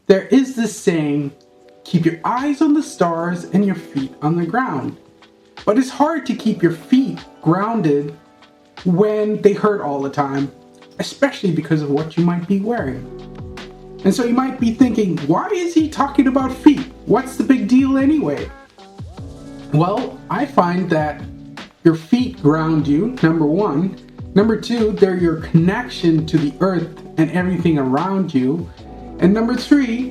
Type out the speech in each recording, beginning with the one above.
There is this saying, keep your eyes on the stars and your feet on the ground. But it's hard to keep your feet grounded when they hurt all the time, especially because of what you might be wearing. And so you might be thinking, why is he talking about feet? What's the big deal anyway? Well, I find that your feet ground you, number one. Number two, they're your connection to the earth and everything around you. And number three,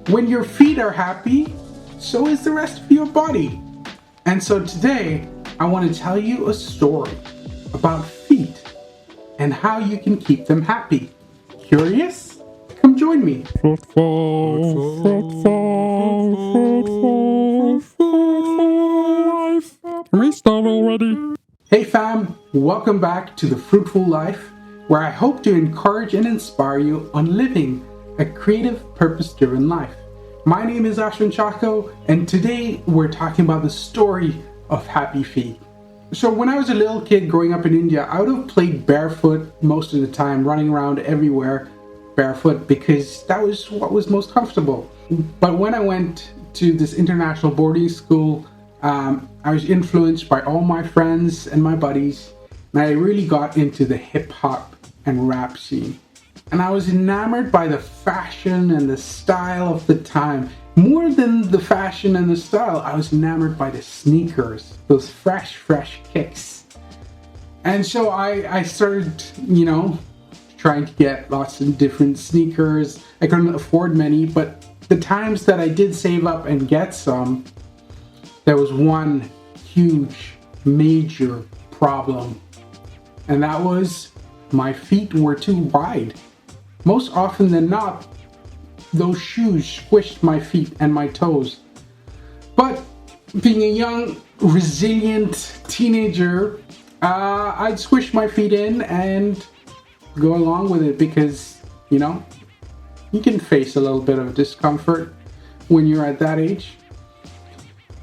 when your feet are happy, so is the rest of your body. And so today, I want to tell you a story about feet and how you can keep them happy. Curious? Come join me. Can we start already? Hey fam, welcome back to The Fruitful Life, where I hope to encourage and inspire you on living a creative, purpose-driven life. My name is Ashwin Chako, and today we're talking about the story of happy feet. So when I was a little kid growing up in India, I would have played barefoot most of the time, running around everywhere barefoot because that was what was most comfortable. But when I went to this international boarding school, I was influenced by all my friends and my buddies, and I really got into the hip hop and rap scene. And I was enamored by the fashion and the style of the time. More than the fashion and the style, I was enamored by the sneakers, those fresh kicks. And so I started, trying to get lots of different sneakers. I couldn't afford many, but the times that I did save up and get some, there was one huge, major problem. And that was my feet were too wide. Most often than not, those shoes squished my feet and my toes. But being a young, resilient teenager, I'd squish my feet in and go along with it because, you can face a little bit of discomfort when you're at that age.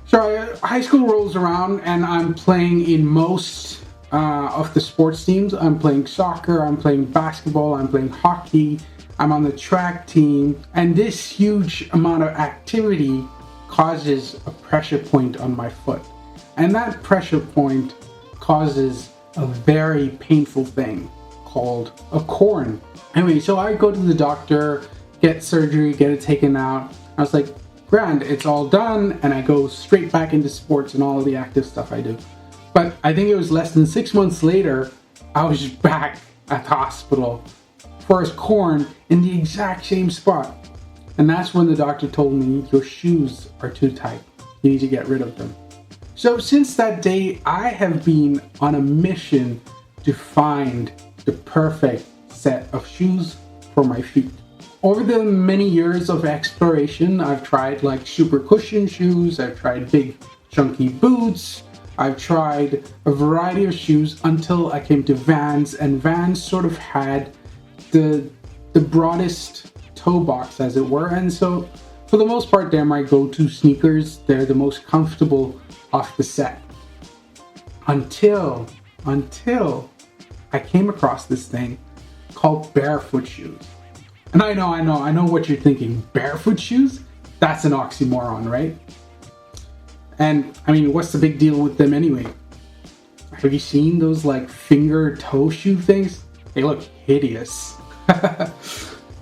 So high school rolls around and I'm playing in most of the sports teams. I'm playing soccer, I'm playing basketball, I'm playing hockey, I'm on the track team. And this huge amount of activity causes a pressure point on my foot. And that pressure point causes a very painful thing called a corn. Anyway, so I go to the doctor, get surgery, get it taken out. I was like, grand, it's all done, and I go straight back into sports and all the active stuff I do. But I think it was less than 6 months later, I was back at the hospital for a corn in the exact same spot. And that's when the doctor told me, your shoes are too tight. You need to get rid of them. So since that day, I have been on a mission to find the perfect set of shoes for my feet. Over the many years of exploration, I've tried like super cushion shoes, I've tried big chunky boots, I've tried a variety of shoes until I came to Vans, and Vans sort of had the broadest toe box, as it were. And so for the most part, they're my go-to sneakers. They're the most comfortable off the set. Until I came across this thing called barefoot shoes. And I know what you're thinking. Barefoot shoes? That's an oxymoron, right? And I mean, what's the big deal with them anyway? Have you seen those like finger toe shoe things? They look hideous.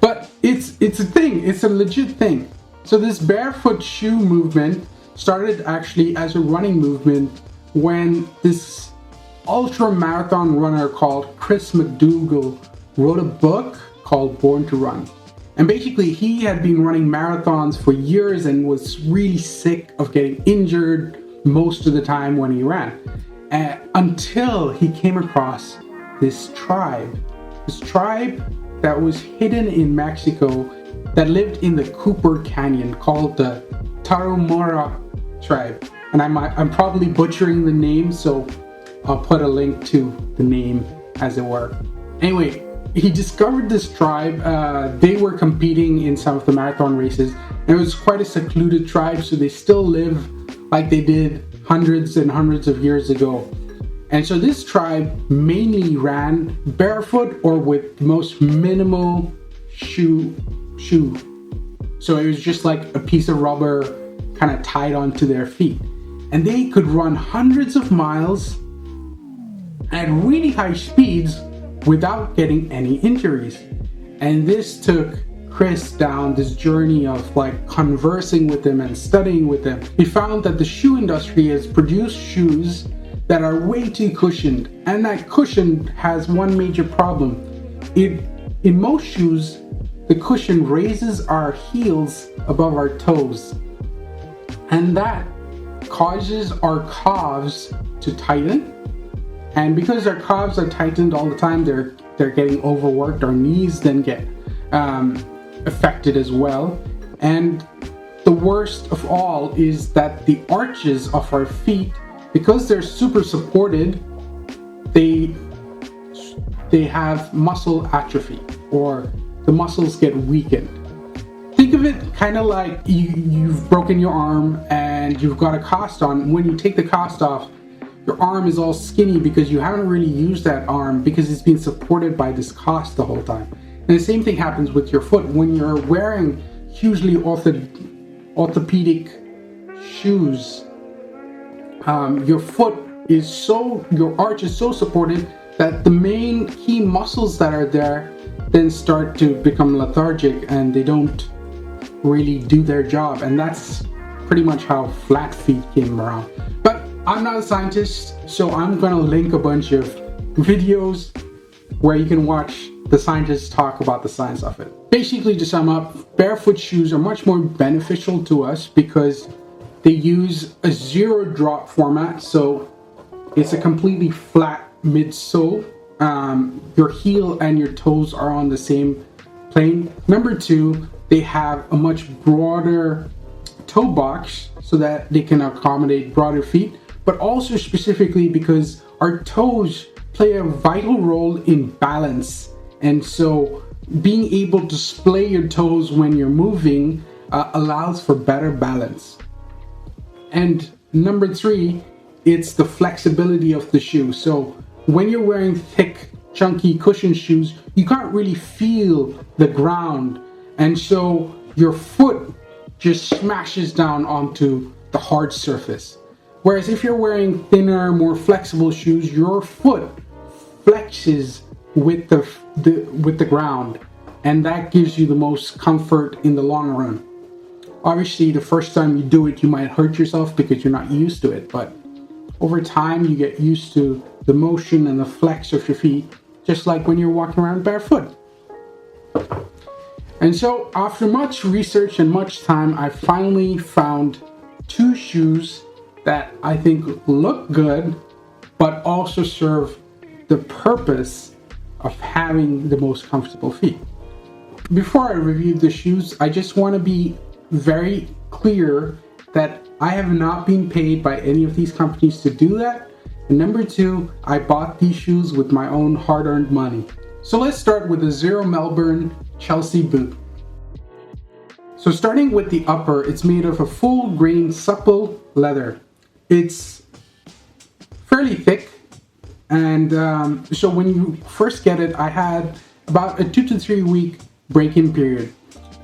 But it's a thing. It's a legit thing. So this barefoot shoe movement started actually as a running movement when this ultra marathon runner called Chris McDougall wrote a book called Born to Run. And basically he had been running marathons for years and was really sick of getting injured most of the time when he ran. Until he came across this tribe that was hidden in Mexico that lived in the Cooper Canyon called the Tarahumara tribe. And I'm probably butchering the name, so I'll put a link to the name as it were. Anyway, he discovered this tribe. They were competing in some of the marathon races, and it was quite a secluded tribe, so they still live like they did hundreds and hundreds of years ago. And so this tribe mainly ran barefoot or with the most minimal shoe So it was just like a piece of rubber kind of tied onto their feet. And they could run hundreds of miles at really high speeds without getting any injuries. And this took Chris down this journey of like conversing with him and studying with him. He found that the shoe industry has produced shoes that are way too cushioned, and that cushion has one major problem. In most shoes, the cushion raises our heels above our toes, and that causes our calves to tighten. And because our calves are tightened all the time, they're getting overworked. Our knees then get affected as well. And the worst of all is that the arches of our feet, because they're super supported, they have muscle atrophy, or the muscles get weakened. Think of it kind of like you've broken your arm and you've got a cast on. When you take the cast off, your arm is all skinny because you haven't really used that arm because it's been supported by this cast the whole time. And the same thing happens with your foot. When you're wearing hugely orthopedic shoes, your arch is so supported that the main key muscles that are there then start to become lethargic and they don't really do their job. And that's pretty much how flat feet came around. But I'm not a scientist, so I'm gonna link a bunch of videos where you can watch the scientists talk about the science of it. Basically, to sum up, barefoot shoes are much more beneficial to us because they use a zero drop format, so it's a completely flat midsole. Your heel and your toes are on the same plane. Number two, they have a much broader toe box so that they can accommodate broader feet, but also specifically because our toes play a vital role in balance. And so being able to splay your toes when you're moving allows for better balance. And number three, it's the flexibility of the shoe. So when you're wearing thick, chunky cushion shoes, you can't really feel the ground. And so your foot just smashes down onto the hard surface. Whereas if you're wearing thinner, more flexible shoes, your foot flexes with the ground, and that gives you the most comfort in the long run. Obviously, the first time you do it, you might hurt yourself because you're not used to it, but over time, you get used to the motion and the flex of your feet, just like when you're walking around barefoot. And so, after much research and much time, I finally found two shoes that I think look good, but also serve the purpose of having the most comfortable feet. Before I review the shoes, I just want to be very clear that I have not been paid by any of these companies to do that. And number two, I bought these shoes with my own hard-earned money. So let's start with the Xero Melbourne Chelsea boot. So starting with the upper, it's made of a full grain supple leather. It's fairly thick, and so when you first get it, I had about a 2 to 3 week break-in period.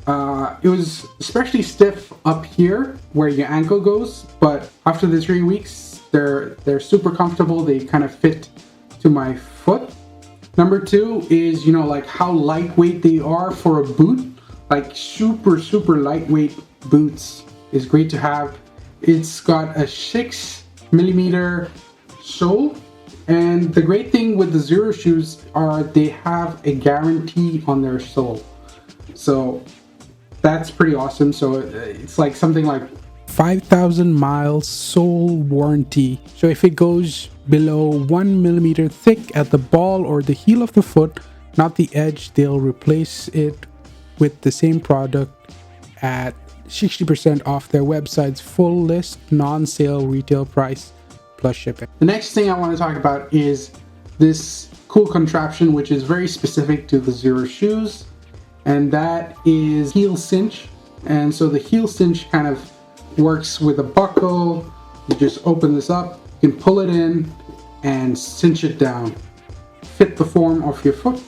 It was especially stiff up here where your ankle goes, but after the 3 weeks, they're super comfortable. They kind of fit to my foot. Number two is, like how lightweight they are for a boot. Like super lightweight boots is great to have. It's got a 6mm sole, and the great thing with the Xero shoes are they have a guarantee on their sole. So that's pretty awesome. So it's like something like 5,000 miles sole warranty. So if it goes below 1mm thick at the ball or the heel of the foot, not the edge, they'll replace it with the same product at 60% off their website's full list non-sale retail price plus shipping. The next thing I want to talk about is this cool contraption which is very specific to the Xero shoes, and that is heel cinch. And so the heel cinch kind of works with a buckle. You just open this up, you can pull it in and cinch it down, fit the form of your foot.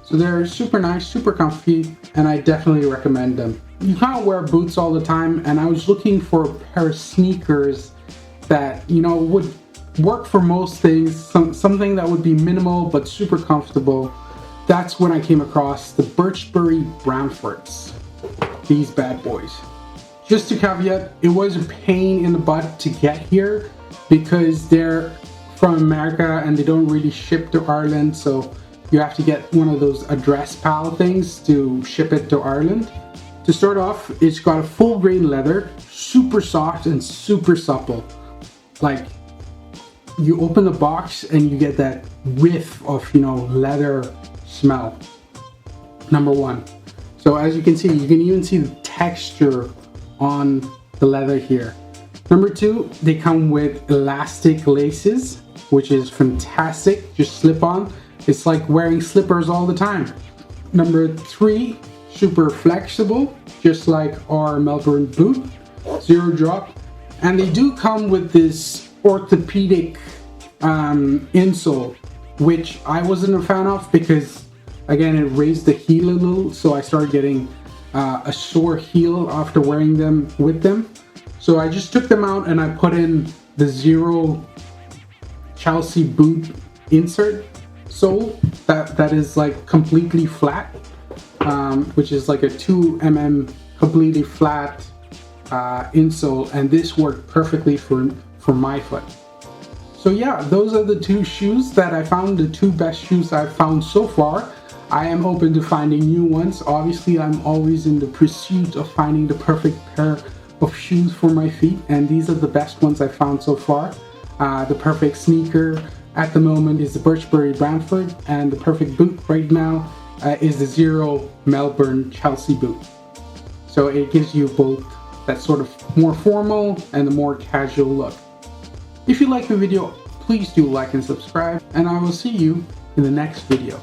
So So they're super nice, super comfy, and I definitely recommend them. You can't wear boots all the time, and I was looking for a pair of sneakers that, you know, would work for most things, something that would be minimal but super comfortable. That's when I came across the Birchbury Bramfords, these bad boys. Just to caveat, it was a pain in the butt to get here because they're from America and they don't really ship to Ireland, so you have to get one of those address pal things to ship it to Ireland. To start off, it's got a full grain leather, super soft and super supple. Like, you open the box and you get that whiff of, you know, leather smell. Number one. So as you can see, you can even see the texture on the leather here. Number two, they come with elastic laces, which is fantastic. Just slip on. It's like wearing slippers all the time. Number three, super flexible, just like our Melbourne boot, zero drop. And they do come with this orthopedic insole, which I wasn't a fan of because, again, it raised the heel a little, so I started getting a sore heel after wearing them with them. So I just took them out and I put in the Xero Chelsea boot insert sole that is like completely flat, which is like a 2 mm completely flat insole, and this worked perfectly for my foot. So yeah, those are the two shoes that I found, the two best shoes I've found so far. I am open to finding new ones. Obviously, I'm always in the pursuit of finding the perfect pair of shoes for my feet, and these are the best ones I've found so far. The perfect sneaker at the moment is the Birchbury Bramford, and the perfect boot right now is the Xero Melbourne Chelsea boot. So it gives you both that sort of more formal and the more casual look. If you like the video, please do like and subscribe, and I will see you in the next video.